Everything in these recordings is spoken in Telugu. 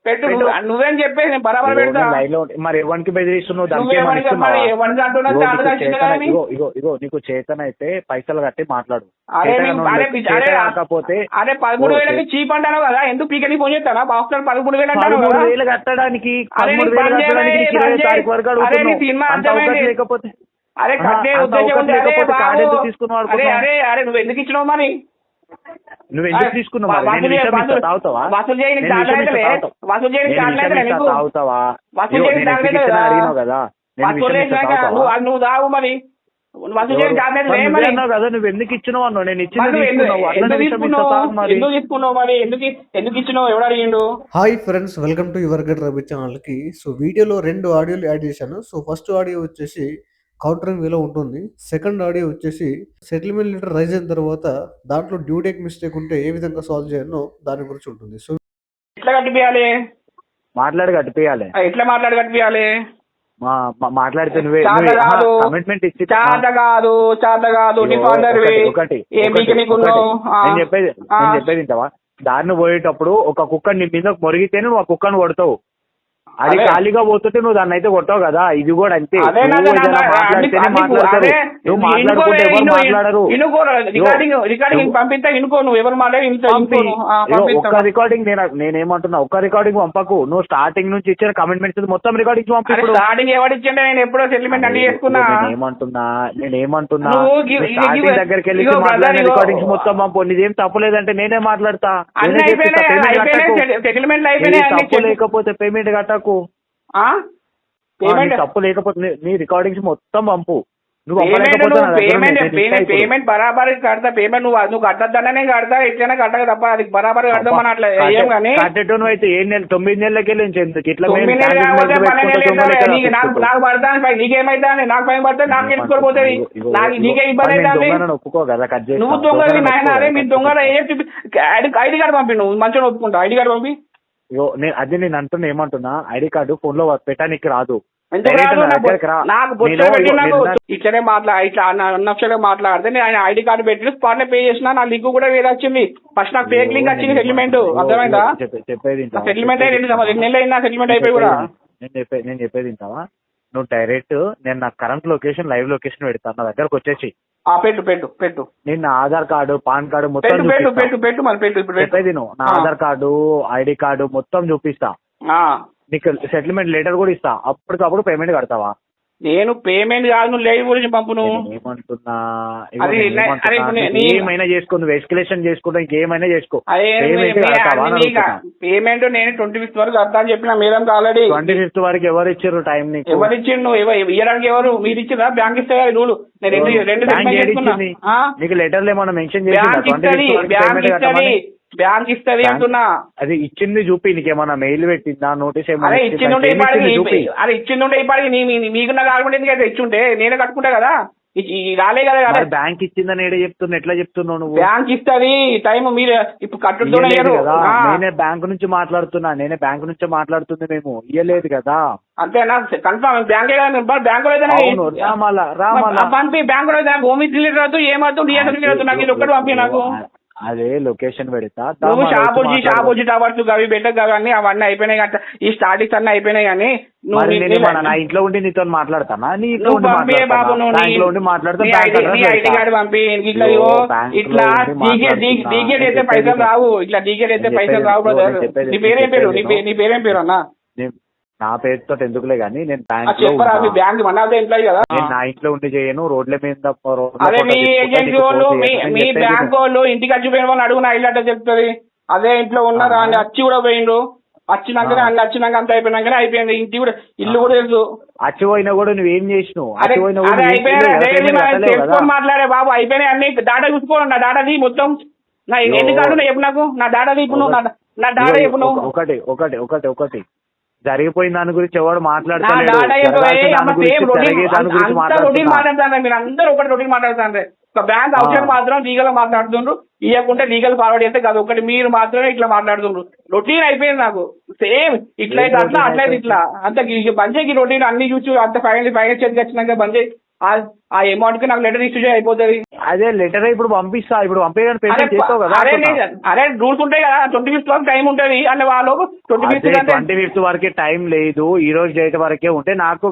పెట్టు నువ్వేం చెప్పేసి నేను బరాబర్ పెడతా. మరి ఎవరికి బెదిరిస్తున్నావు? ఇగో నీకు చేతన అయితే పైసలు కట్టి మాట్లాడు. కాకపోతే అదే 13,000కి చీప్ అంటాను కదా, ఎందుకు పీకని ఫోన్ చేస్తానా? బాక్స్ 13,000 అంటాను కదా. 13,000 కట్టడానికి 13,000 వరకు లేకపోతే అరే కట్టే ఉద్దేశం ఉంది. అరే అరే నువ్వు ఎందుకు ఇచ్చినావు మరి? నువ్వు ఎందుకు తీసుకున్నావు? వసూలు చేయడానికి నువ్వు తాగు మరి. నువ్వు ఎందుకు ఇచ్చినావు అన్నావు? నేను ఎందుకు ఇచ్చినావు? ఎవడు అడిగిండు? Hi friends, welcome to your get Ravi channel కి. సో వీడియోలో 2 ఆడియోలు యాడ్ చేశాను. సో ఫస్ట్ ఆడియో వచ్చేసి కౌంటరింగ్ వేలో ఉంటుంది. సెకండ్ ఆడియో వచ్చేసి సెటిల్మెంట్ లెటర్ రైజ్ అయిన తర్వాత దాంట్లో డ్యూ డేట్ మిస్టేక్ ఉంటే ఏ విధంగా సాల్వ్ చేయాలో దాని గురించి ఉంటుంది. సో ఎట్లా కట్టిపియాలి? కట్టిపియాలి. ఎట్లా కట్టిపియాలి? మాట్లాడితే కమిట్మెంట్ ఇచ్చి చాత కాదు చెప్పేది ఇంతవా. దారిని పోయేటప్పుడు ఒక కుక్క నీ మీద మొరిగితే నువ్వు ఆ కుక్కను కొడతావు. అది ఖాళీగా పోతుంటే నువ్వు దాన్ని అయితే కొట్టావు కదా. ఇది కూడా అంతే. ఒక్క రికార్డింగ్ నేనేమంటున్నా, ఒక్క రికార్డింగ్ పంపకు. నువ్వు స్టార్టింగ్ నుంచి ఇచ్చిన కమిట్మెంట్స్ మొత్తం రికార్డింగ్ పంపి. స్టార్టింగ్ ఎవరిచ్చిండే? నేను ఎప్పుడో సెటిల్మెంట్ అన్ని చేసుకున్నా. నేనేమంటున్నా స్టార్టింగ్ దగ్గరికి వెళ్ళి రికార్డింగ్స్ మొత్తం పంపు. నీదేం తప్పులేదంటే నేనే మాట్లాడతా. తప్పు లేకపోతే పేమెంట్ కట్టకు. తప్పు లేకపోతే నీ రికార్డింగ్స్ మొత్తం పంపు. పేమెంట్ బరాబర్ కడతా. పేమెంట్ నువ్వు కట్టద్దనే కడతా, ఎట్లయినా కట్టక తప్ప అది బరాబర్ కడతాం అని అట్లా ఏం. కానీ కట్టేటోను అయితే 9 నెలలకి వెళ్ళి ఇట్లా నాకు పడతా. నీకేమైతే నాకు పైన పడితే నాకు తెలుసుకోకపోతుంది. నీకే ఇబ్బంది అయితే ఒప్పుకో కదా. నువ్వు దొంగ నాయన. అరే మీరు దొంగ ఐడి కార్డు పంపి. నువ్వు మంచిగా ఒప్పుకుంటా. ఐడి కార్డు పంపి. అది నేను అంటున్నా, ఏమంటున్నా, ఐడి కార్డు ఫోన్ లో పెట్టడానికి రాదు. ఇట్లనే ఇట్లా మాట్లాడితే నేను ఐడి కార్డు పెట్టి స్పాట్ లో పే చేసిన. నా లింక్ కూడా వేరే వచ్చింది. ఫస్ట్ నాకు ఫేక్ లింక్ వచ్చింది. సెటిల్మెంట్ అర్థమైందా? సెటిల్మెంట్ 2 నెలలు అయిందా? సెటిల్మెంట్ అయిపోయి కూడా నేను చెప్పేది ఇంటావా? నువ్వు డైరెక్ట్ నేను నా కరెంట్ లొకేషన్ లైవ్ లొకేషన్ పెడతాను. నా దగ్గరకు వచ్చేసి పెట్టు నేను ఆధార్ కార్డు పాన్ కార్డు మొత్తం చెప్పేది నువ్వు. నా ఆధార్ కార్డు ఐడి కార్డు మొత్తం చూపిస్తా. నీకు సెటిల్మెంట్ లెటర్ కూడా ఇస్తా. అప్పటికప్పుడు పేమెంట్ కడతావా? నేను పేమెంట్ కాదు, నువ్వు లైవ్ గురించి పంపు. నువ్వు ఏమంటున్నా, ఏమైనా చేసుకో. నువ్వు ఎస్కలేషన్ చేసుకుంటా, ఇంకేమైనా చేసుకో. పేమెంట్ నేను 25th వరకు కడతా అని చెప్పిన మేడం ఆల్రెడీ. 25th వరకు ఎవరు ఇచ్చారు టైం? నీకు ఎవరు ఇచ్చిండు? నువ్వు ఇవ్వడానికి ఎవరు? మీరు ఇచ్చిరా? బ్యాంక్ ఇస్తా రూలు. నీకు లెటర్లు ఏమన్నా మెన్షన్ బ్యాంక్ ఇస్తుంది అంటున్నా. అది ఇచ్చింది చూపి. నీకేమన్నా మెయిల్ పెట్టిందా? నోటీస్ ఏమన్నా ఇచ్చింది? అరే ఇచ్చింది ఇప్పటికి మీకున్న కాకుండా ఎందుకైతే ఇచ్చుంటే నేనే కట్టుకుంటా కదా. రాలే కదా. బ్యాంక్ ఇచ్చిందని ఏడే చెప్తున్నా. ఎట్లా చెప్తున్నావు నువ్వు? బ్యాంక్ ఇస్తుంది టైం. మీరు ఇప్పుడు కట్టుతున్నారు కదా. నేనే బ్యాంక్ నుంచి మాట్లాడుతుంది. మేము ఇయ్యలేదు కదా. అంతేనా? కన్ఫర్మ్ బ్యాంకే కదా. బ్యాంకు పంపి. బ్యాంకు హోమ్ రిలేటెడ్ ఏమవుతుంది? డిఎస్ నాకు ఇది ఒక్కటి పంపి. నాకు అదే లొకేషన్ పెడతా. నువ్వు షాబోజీ టవర్స్ అవి పెట్టకు కానీ అవన్నీ అయిపోయినాయి కదా. ఈ స్టార్టింగ్స్ అన్నీ అయిపోయినాయి. కానీ నా ఇంట్లో ఉండి నీతో మాట్లాడతానా? బాబు ఐడి కార్డు పంపి. ఇట్లా డీగేట్ అయితే పైసలు రావు. ఇట్లా డీగేట్ అయితే పైసలు రావు. బ్రదర్ నీ పేరేం పేరు అన్నా? నా పేరుతో ఎందుకులే గానీ నేను బ్యాంక్ నా ఇంట్లో ఉండి చేయను. రోడ్ల మీద అదే మీ ఏజెన్సీ వాళ్ళు మీ బ్యాంక్ వాళ్ళు ఇంటికి వచ్చిపోయిన వాళ్ళు అడుగున ఇల్లు చెప్తుంది. అదే ఇంట్లో ఉన్నారా అని వచ్చి కూడా పోయిండు. వచ్చినాక అంత అయిపోయినాకనే అయిపోయింది. ఇంటి కూడా ఇల్లు కూడా తెలుసు. అచ్చిపోయినా కూడా నువ్వేం చేసినావు? మాట్లాడే బాబు అయిపోయినాయి అన్ని. డాటా చూసుకోండి. డాటాది మొత్తం నా ఎన్ని కార్డు చెప్పు నాకు. నా డాటా ఇప్పుడు నా డాటా చెప్పు. ఒకటి జరిగిపోయిన దాని గురించి ఎవరు మాట్లాడతారు? మీరు అందరూ ఒకటి రొటీన్ మాట్లాడుతారు. ఒక బ్యాంక్ అవసరం మాత్రం లీగల్ మాట్లాడుతుండ్రు. ఇవ్వకుంటే లీగల్ ఫార్వర్డ్ చేస్తే కాదు. ఒకటి మీరు మాత్రమే ఇట్లా మాట్లాడుతుండ్రు. రొటీన్ అయిపోయింది నాకు. సేమ్ ఇట్లయితే అట్లా అట్లయితే ఇట్లా అంత బంజేకి రొటీన్ అన్ని చూసి అంత ఫైనల్ చేతికి వచ్చినాక బంజే ఆ అమౌంట్ కి నాకు లెటర్ ఇష్యూ అయిపోతుంది. అదే లెటర్ ఇప్పుడు పంపిస్తా, ఇప్పుడు పంపించడానికి పేమెంట్ చేస్తావు కదా. అరే రూల్స్ ఉంటాయి కదా, 25th వరకు టైం ఉంటుంది అంటే వాళ్ళు 25th వరకే టైం లేదు, ఈ రోజు డేట్ వరకే ఉంటే నాకు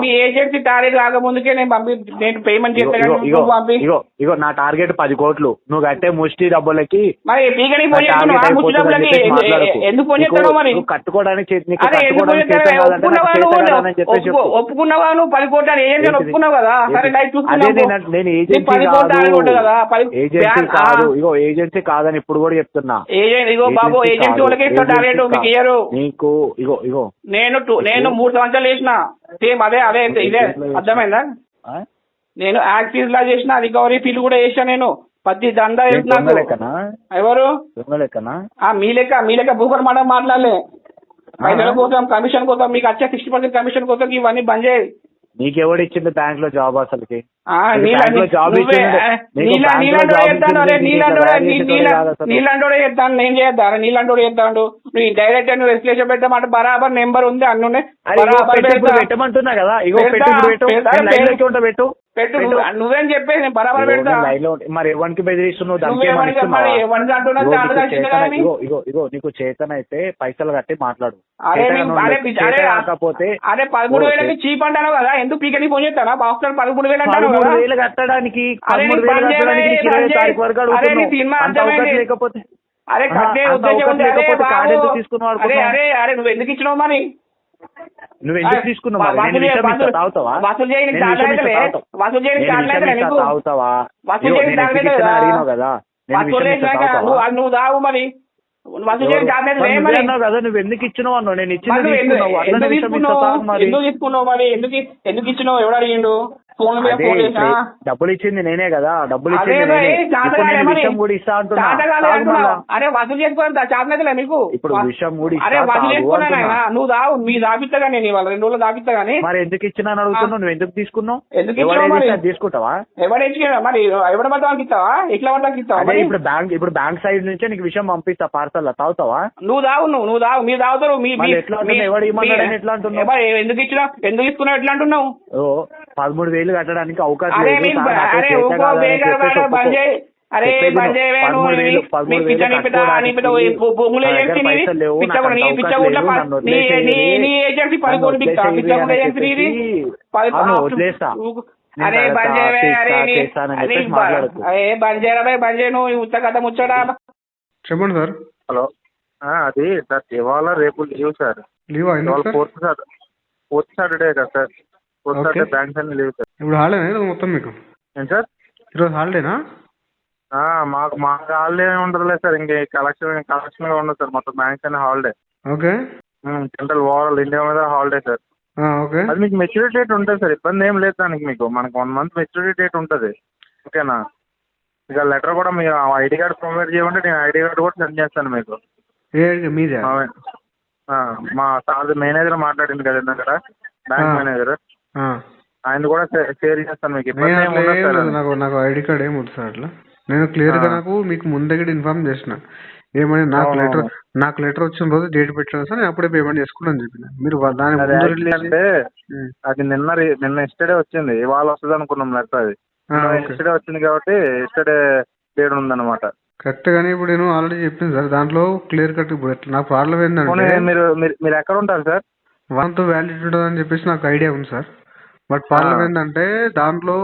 మీ ఏజెన్సీ టార్గెట్ కాకముందుకే నేను పేమెంట్ చేస్తాను. ఇగో నా టార్గెట్ 10 కోట్లు, నువ్వు కట్టే ముష్టి డబ్బులకి మరి ఎందుకు ఫోన్ చేస్తావు? మరి కట్టుకోవడానికి ఒప్పుకున్నావా నువ్వు 10 కోట్లు అని ఏజెన్సీ ఒప్పుకున్నావు కదా, సరే నేను ఏజెన్సీ కాదు, ఇగో ఏజెన్సీ కాదని ఇప్పుడు కూడా చెప్తున్నా. ఇగో బాబు ఏజెన్సీ వాళ్ళకి ఇస్తా టార్గెట్, మీకు ఇయ్యరు. నీకు ఇగో నేను 3 సంవత్సరాలు చేసిన సేమ్ అదే ఇదే అర్థమైందా? నేను యాక్సిస్ లా చేసిన, రికవరీ ఫీల్ కూడా చేసిన, నేను ప్రతి దందా చేస్తున్నా. ఎవరు మీ లెక్క భూకర్ మాట మాట్లాడలే. పైసల కోసం, కమిషన్ కోసం, మీకు వచ్చే 60% కమిషన్ కోసం ఇవన్నీ బంద్ చేయాలి. నీకెవడు ఇచ్చింది బ్యాంక్ లో జాబ్ అసలుకి? నీళ్ళంటోడే చేస్తాను, నేను చేద్దా? నీళ్ళంటోడే చేస్తాడు. నువ్వు డైరెక్ట్ నువ్వు ఎస్లేషన్ పెట్టమంటే బరాబర్ నెంబర్ ఉంది, అన్ని ఉన్నాయి. పెట్టమంటున్నా కదా, పెట్టు నువ్వేం చెప్పేసి నేను బరాబర్ పెడతా. మరి ఎవరికి బెదిరిస్తున్నావు? నీకు చేతనైతే పైసలు కట్టి మాట్లాడు. కాకపోతే అదే 13,000 చీప్ అంటాను కదా, ఎందుకు పీకని ఫోన్ చేస్తానా? బాక్స్ 13,000 కట్టడానికి లేకపోతే అరే కట్టే ఉద్దేశం ఉంది. అరే నువ్వు ఎందుకు ఇచ్చినావు? మరి నువ్వు ఎందుకు తీసుకున్నావు? వసూలు చేయడానికి నువ్వు దావు. మరి నువ్వు ఎందుకు ఇచ్చినావు అన్నావు? నేను ఎందుకు తీసుకున్నావు? మరి ఎందుకు ఇచ్చినావు? ఎవడు అడిగిండు? డబ్బులు ఇచ్చింది నేనే కదా, డబ్బులు ఇచ్చింది కూడా ఇస్తా అంటున్నా. అరే వసూలు చేసుకోవాలి చాతనైతే మీకు. ఇప్పుడు విషయం కూడా అరే వసూలు చేసుకున్నా నువ్వు దావు, మీ దాపిస్తా నేను ఇవాళ 2 రోజులు దాపిస్తా గానీ. మరి ఎందుకు ఇచ్చినా అడుగుతున్నావు? నువ్వు ఎందుకు తీసుకున్నావు? తీసుకుంటావా? ఎవరు ఇచ్చిన? మరి ఎవరి పడ్డానికి ఇస్తావా? ఎట్లా పడ్డానికి ఇస్తావా? ఇప్పుడు బ్యాంక్ సైడ్ నుంచే నీకు విషయం పంపిస్తా పార్సల్, తాగుతావా? నువ్వు దావు మీరు తాగుతారు. ఎట్లా అంటున్నావు? ఎందుకు ఇచ్చినావు? ఎందుకు తీసుకున్నావు? ఎట్లా అంటున్నావు? 13,000 కట్టడానికి అవకాశం అరే బంజే నువ్వు ఉత్త కథ ముచ్చడా. చెప్పండి సార్. హలో, అది సార్ ఇవాళ రేపు leave sir. Leave fourth Saturday కదా సార్. ఫోర్త్ సాటర్డే బ్యాంక్స్ అన్ని లీవ్ సార్. ఇప్పుడు హాలిడేనా మొత్తం మీకు? ఏం సార్ ఈరోజు హాలిడేనా? మాకు హాలిడే ఉండదులే సార్. ఇంక కలెక్షన్ గా ఉండదు సార్. మొత్తం బ్యాంక్స్ అనే holiday. Okay. Central overall India మీద హాలిడే సార్. ఓకే. అది మీకు మెచ్యూరిటీ డేట్ ఉంటుంది సార్, ఇబ్బంది ఏం లేదు దానికి. మనకు 1 month మెచ్యూరిటీ డేట్ ఉంటుంది. ఓకేనా? ఇక లెటర్ కూడా మీరు ఐడి కార్డు ప్రొవైడ్ చేయమంటే నేను ఐడి కార్డు కూడా సెండ్ చేస్తాను మీకు. మీదే? మా సార్ మేనేజర్ మాట్లాడింది కదా ఇందాక, బ్యాంక్ మేనేజర్, ఆయన కూడా షేర్ చేస్తాను మీకు. నాకు ఐడి కార్డ్ ఏమి వద్దు సార్ అట్లా. నేను క్లియర్ గా మీకు ముందే ఇన్ఫార్మ్ చేసిన ఏమని, నాకు లెటర్ వచ్చిన రోజు డేట్ పెట్టాను సార్, నేను అప్పుడే పేమెంట్ చేసుకున్నాను చెప్పిన. మీరు అంటే అది నిన్న ఎస్టర్డే వచ్చింది, ఇవాళ వస్తుంది అనుకున్నాం లెటర్. అది ఎస్టర్డే వచ్చింది కాబట్టి ఎస్టర్డే డేట్ ఉందన్నమాట. కరెక్ట్ గానీ ఇప్పుడు నేను ఆల్రెడీ చెప్పింది సార్, దాంట్లో క్లియర్ కట్. ఇప్పుడు నా ప్రాబ్లం ఏంటంటే మీరు ఎక్కడ ఉంటారు సార్? 1 వ్యాలిడిటీ ఉంటుంది అని చెప్పేసి నాకు ఐడియా ఉంది సార్. బట్ ప్రాబ్లం ఏంటంటే దాంట్లో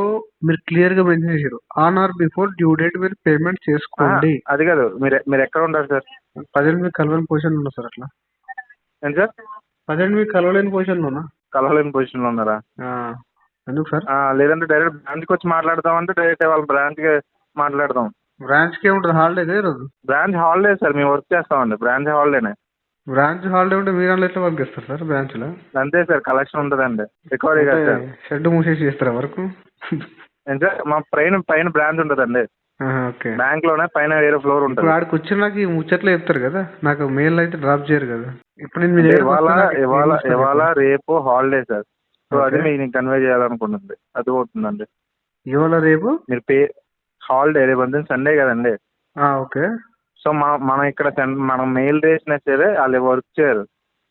మీరు క్లియర్ గా మెన్షన్ చేశారు on or before due date మీరు పేమెంట్ చేసుకోండి. అది కాదు, మీరు ఎక్కడ ఉంటారు సార్? ప్రజెంట్ మీకు కలవలేని పొజిషన్ ఉన్నా సార్. అట్లా ఏంటి సార్? ప్రజెంట్ మీకు కలవలేని పొజిషన్ ఉన్నా. కలవలేని పొజిషన్ లో ఉన్నారా? ఎందుకు సార్? లేదంటే డైరెక్ట్ బ్రాంచ్ కి వచ్చి మాట్లాడదామంటే డైరెక్ట్ వాళ్ళ బ్రాంచ్ కి మాట్లాడదాం. బ్రాంచ్ కి ఏముంటుంది? హాలిడే ఈరోజు. బ్రాంచ్ హాలిడే సార్, మేము వర్క్ చేస్తామండి. బ్రాంచ్ హాలిడేనే. బ్రాంచ్ హాలిడే ఉంటే మీరు ఎట్లా వర్క్ చేస్తారు సార్ బ్రాంచ్ లో? అంతే సార్, కలెక్షన్ ఉంటదండి. రికవరీ షెడ్ మూసేసి చేస్తారా వర్క్? మా పైన బ్రాంచ్ ఉంటదండి బ్యాంక్ లోనే, పైన వేరే ఫ్లోర్ ఉంటుంది. వాడికి వచ్చి నాకు ఈ ముచ్చట్లు చెప్తారు కదా, నాకు మెయిల్ అయితే డ్రాప్ చేయరు కదా. ఇప్పుడు నేను ఇవాళ రేపు హాలిడే సార్. సో అది మీకు కన్వే చేయాలనుకుంటుంది, అది అవుతుందండి. ఇవాళ రేపు మీరు హాలిడే, రేపు అంతే సండే కదండి. ఓకే. సో మనం ఇక్కడ మనం మెయిల్ చేసినా సరే వాళ్ళు వర్క్ చేయరు,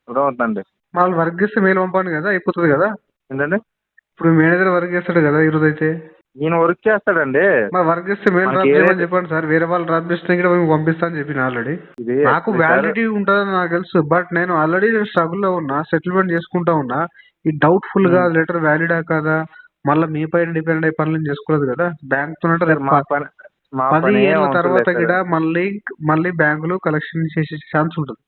అర్థమవుతుందండి. వాళ్ళు వర్క్ చేస్తే మెయిల్ పంపండి కదా, అయిపోతుంది కదా. ఏంటండి? ఇప్పుడు మేనేజర్ వర్క్ చేస్తాడు కదా ఈరోజు అయితే, ఈయన వర్క్ చేస్తాడండి. మరి వర్క్ చేస్తే మెయిల్ మనకి డ్రాప్ చేయమని ఏదైతే చెప్పండి సార్. వేరే వాళ్ళు డ్రాప్ చేస్తే కూడా మేము పంపిస్తా అని చెప్పిన ఆల్రెడీ. ఇది నాకు యాక్చువల్లీ సార్, వ్యాలిడిటీ ఉంటుందని నాకు తెలుసు, బట్ నేను ఆల్రెడీ స్ట్రగుల్ లో ఉన్నా, సెటిల్మెంట్ చేసుకుంటా ఉన్నా. ఈ డౌట్ఫుల్ గా ఉమ్, లెటర్ వ్యాలిడా కాదా మళ్ళీ మీ పైన డిపెండ్ అయ్యి పనులు చేసుకోలేదు కదా. బ్యాంక్ తో సార్ రేపు మా పని 10 ఏం ఏళ్ళ అవసరం తర్వాత లేదు సార్. కూడా మళ్ళీ బ్యాంకులో కలెక్షన్ చేసే ఛాన్స్ ఉంటుంది.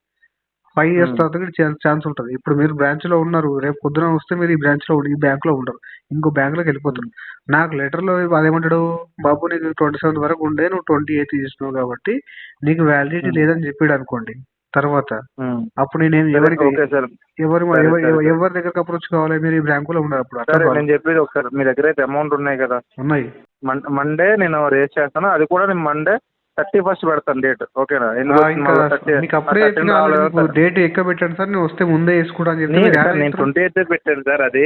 5 ఇయర్స్ ఉమ్, తర్వాత కూడా ఛాన్స్ ఉంటుంది. ఇప్పుడు మీరు బ్రాంచ్ లో ఉన్నారు, రేపు పొద్దున వస్తే మీరు ఈ బ్రాంచ్ లో ఈ బ్యాంక్ లో ఉండరు, ఇంకో బ్యాంక్ లోకి వెళ్ళిపోతారు. ఉమ్, నాకు లెటర్ లో అదేమంటాడు, బాబు నీకు 27 వరకు ఉండే, నువ్వు 28 చేసినావు కాబట్టి నీకు వ్యాలిడిటీ ఉమ్, లేదని చెప్పాడు అనుకోండి. తర్వాత ఉమ్. అప్పుడు నేను సరే, ఎవరికి ఓకే సార్. ఎవరి సరే సరే సరే ఎవరి దగ్గరకు అప్రోచ్ కావాలి, మీరు ఈ బ్యాంకులో ఉన్నారు అప్పుడు అట్లా సరే, కాదు. నేను చెప్పేది ఒకసారి, మీ దగ్గర అయితే అమౌంట్ ఉన్నాయి కదా, ఉన్నాయి. మండే నేను రేస్ చేస్తాను. అది కూడా నేను మండే 31st పెడతాను డేట్, ఓకేనా? ఇంకా మీకు అప్పుడే చెప్పిన మీకు డేట్ ఎక్క పెట్టండి సార్, నేను వస్తే ముందే వేసుకుంటా అని చెప్పి మీరు యాడ్ నేను చేస్తారు. 28 పెట్టాను సార్. అది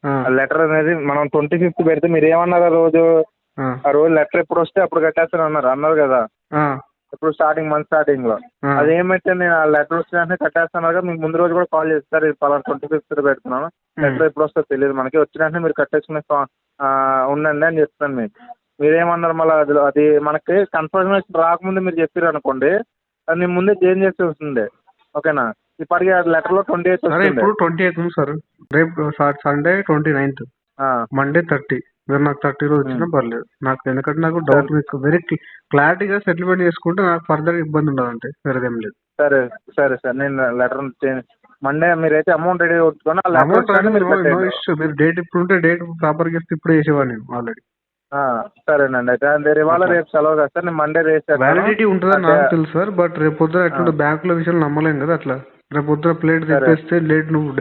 ఆ, లెటర్ అనేది మనం 25th పెడితే మీరు ఏమన్నారు ఆ రోజు? ఆ, ఆ రోజు లెటర్ ఎప్పుడు వస్తే అప్పుడు కట్టేస్తాను అన్నారు కదా, ఆ, ఇప్పుడు మంత్ స్టార్టింగ్ లో. ఆ. అది ఏమైతే నేను ఆ లెటర్ వచ్చిన కట్టేస్తాను కదా, మీకు ముందు రోజు కూడా కాల్ చేస్తారు, ఇది పలానా 25th పెడుతున్నాను, లెటర్ ఎప్పుడు వస్తుందో తెలియదు మనకి, వచ్చిన వెంటనే మీరు కట్టేసుకునే ఉండండి అని చెప్తాను మీకు. మీరేమన్నారు మళ్ళీ అది మనకి కన్ఫర్మేషన్ రాకముందే మీరు చెప్పారు అనుకోండి, అది నేను ముందే చేంజ్ చేసి వస్తుంది, ఓకేనా? ఇప్పటికీ ఆ లెటర్లో 28 సరే వస్తుంది. ఇప్పుడు 28 ఉంది సార్, రేపు సండే 29th, ఆ, మండే 30. మీరు నాకు 30 రోజు వచ్చినా పర్లేదు నాకు, ఎందుకంటే నాకు డౌట్ మీకు వెరీ క్లారిటీగా సెటిల్మెంట్ చేసుకుంటే నాకు ఫర్దర్ ఇబ్బంది ఉండదు, అంటే వేరేదేం లేదు. సరే సరే సార్, నేను లెటర్ మండే మీరైతే అమౌంట్ రెడీ కొట్టుకొని ఆ లెటర్ అమౌంట్ వచ్చాక మీరు నో కట్టేయండి. ఇష్యూ, మీరు డేట్ ఇప్పుడు ఉంటే డేట్ ప్రాపర్గా ఇస్తే ఇప్పుడే వేసేవాడు నేను ఆల్రెడీ. సరేనండి. అయితే అది ఇవాళ రేపు సెలవు కదా సార్, నేను మండే రేస్ చేస్తాను. వ్యాలిడిటీ ఉంటుందని నాకు తెలుసు సార్, బట్ రేపు పొద్దున ఎట్లుంటే బ్యాంకుల విషయాలు నమ్మలేం కదా అట్లా. రేపు పొద్దున ప్లేట్ తెప్పేస్తే లేట్, నువ్వు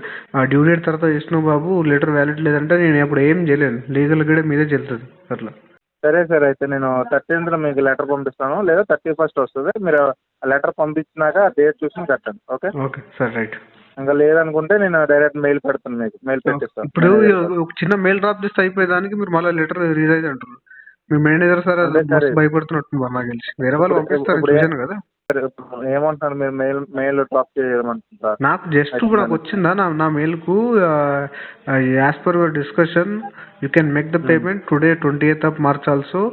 డ్యూ డేట్ తర్వాత చేసినావు బాబు, లెటర్ వ్యాలిడ్ లేదంటే నేను అప్పుడు ఏం చేయలేను, లీగల్ కూడా మీదే చెల్లుతుంది అట్లా. సరే సార్, అయితే నేను 13th మీకు లెటర్ పంపిస్తాను, లేదా 31st వస్తుంది. మీరు ఆ లెటర్ పంపించినాక డేట్ చూసి కట్టండి, ఓకే? Okay sir, right. ఇంకా లేదనుకుంటే నేను డైరెక్ట్ మెయిల్ పెడతాను, మీకు మెయిల్ పెట్టిస్తాను. ఇప్పుడు ఒక చిన్న మెయిల్ డ్రాప్ చేస్తే అయిపోయేదానికి మీరు మళ్ళీ లెటర్ రీరైజ్ అంటారు. మీ మేనేజర్ సార్ మస్తు భయపడుతున్నట్టు నాకు తెలిసి, వేరే వాళ్ళు పంపిస్తారు చూసాను కదా. ఏమంటున్నారు మీరు? మెయిల్ డ్రాప్ చేయమంటున్నారు? నాకు జస్ట్ నాకు వచ్చిందా నా మెయిల్ కు, as per your discussion you can make the payment today 28th March also,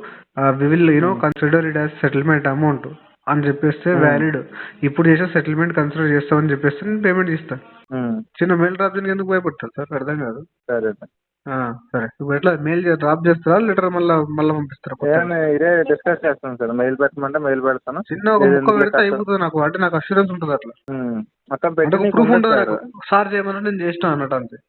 we will consider it as settlement amount అని చెప్పేస్తే వ్యాలిడ్, ఇప్పుడు చేసే సెటిల్మెంట్ కన్సిడర్ చేస్తామని చెప్పేస్తే నేను పేమెంట్ ఇస్తాను. చిన్న మెయిల్ డ్రాప్ చేయడానికి ఎందుకు భయపడతారు సార్, అర్థం కాదు. సరే సరే, ఇప్పుడు ఎట్లా మెయిల్ డ్రాప్ చేస్తారా, లెటర్ మళ్ళీ పంపిస్తారా? ఇదే డిస్కస్ చేస్తాను సార్, మెయిల్ పెట్టమంటే మెయిల్ పెడతాను. చిన్న ఒక ముక్క పెడితే అయిపోతుంది నాకు, అంటే నాకు అష్యూరెన్స్ ఉంటుంది అట్లా, మొత్తం అంటే పెట్టి ప్రూఫ్ ఉంటుంది నాకు, సార్ చేయమని నేను చేసిన అన్నట్టు అంతే.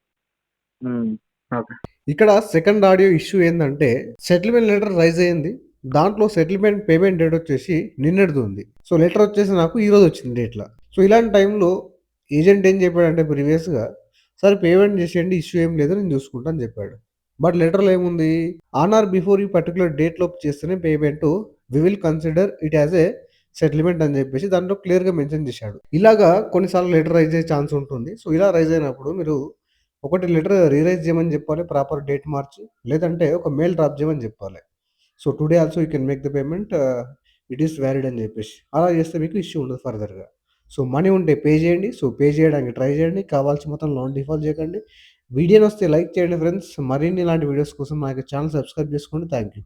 ఓకే. ఇక్కడ సెకండ్ ఆడియో ఇష్యూ ఏంటంటే, సెటిల్మెంట్ లెటర్ రైజ్ అయ్యింది, దాంట్లో సెటిల్మెంట్ పేమెంట్ డేట్ వచ్చేసి నిన్నటిది ఉంది. సో లెటర్ వచ్చేసి నాకు ఈ రోజు వచ్చింది డేట్లో. సో ఇలాంటి టైంలో ఏజెంట్ ఏం చెప్పాడంటే, ప్రీవియస్గా సరే పేమెంట్ చేసేయండి, ఇష్యూ ఏం లేదు నేను చూసుకుంటా అని చెప్పాడు. బట్ లెటర్లో ఏముంది, ఆన్ ఆర్ బిఫోర్ ఈ పర్టికులర్ డేట్ లోపు చేస్తేనే payment we will consider it as a settlement అని చెప్పేసి దాంట్లో క్లియర్గా మెన్షన్ చేశాడు. ఇలాగా కొన్నిసార్లు లెటర్ రైజ్ అయ్యే ఛాన్స్ ఉంటుంది. సో ఇలా రైజ్ అయినప్పుడు మీరు ఒకటి లెటర్ రీరైజ్ చేయమని చెప్పాలి, ప్రాపర్ డేట్ మార్చి, లేదంటే ఒక మెయిల్ డ్రాప్ చేయమని చెప్పాలి. So today also you can make the payment, it is valid అని చెప్పేసి అలా చేస్తే మీకు ఇష్యూ ఉండదు ఫర్దర్గా. సో మనీ ఉంటే పే చేయండి. సో పే చేయడానికి ట్రై చేయండి, కావాల్సి మొత్తం లోన్ డిఫాల్ట్ చేయకండి. వీడియోని వస్తే లైక్ చేయండి ఫ్రెండ్స్. మరిన్ని ఇలాంటి వీడియోస్ కోసం నా ఛానల్ సబ్స్క్రైబ్ చేసుకోండి. Thank you.